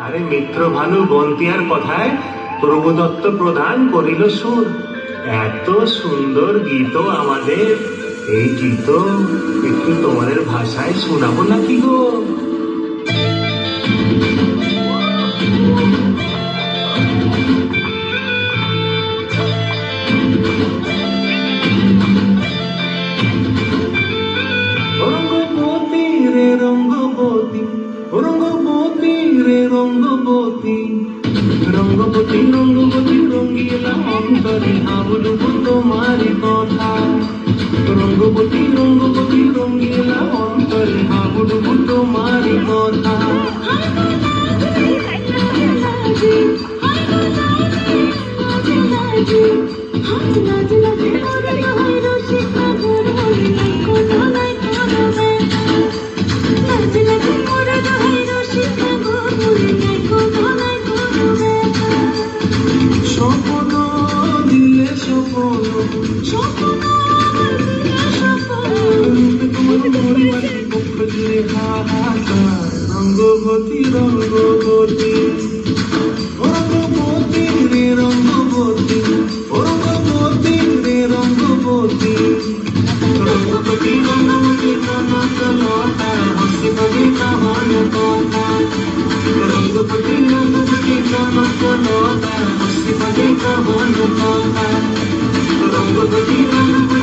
আরে মিত্র ভানু বন্তিয়ার কথায় প্রভুদত্ত প্রদান করিল সুর। এত সুন্দর গীত আমাদের, এই গীত একটু তোমাদের ভাষায় শোনাবো নাকি গো? রঙ্গবতী রে রঙ্গবতী, রঙ্গবতী রে রঙ্গবতী, রঙ্গবতী রঙ্গবতী রঙ্গিলা অন্তরে আবলুবু তোমারি কথা। রঙ্গবতী রঙ্গবতী রঙ্গিলা অন্তরে আবলুবু তোমারি কথা। স্বপ্ন দিলে স্বপ্ন রঙ্গবতী রঙ্গবতী, রঙ্গবতী রে রঙ্গবতী, রঙ্গবতী রে রঙ্গবতী, রঙ্গবতী রঙ্গবতী কনক লতা হাসি বলে কাহান কথা। রঙ্গবতী রঙ্গবতী কনক লতা হাসি বলে কাহান কথা। রঙ্গবতী রঙ্গবতী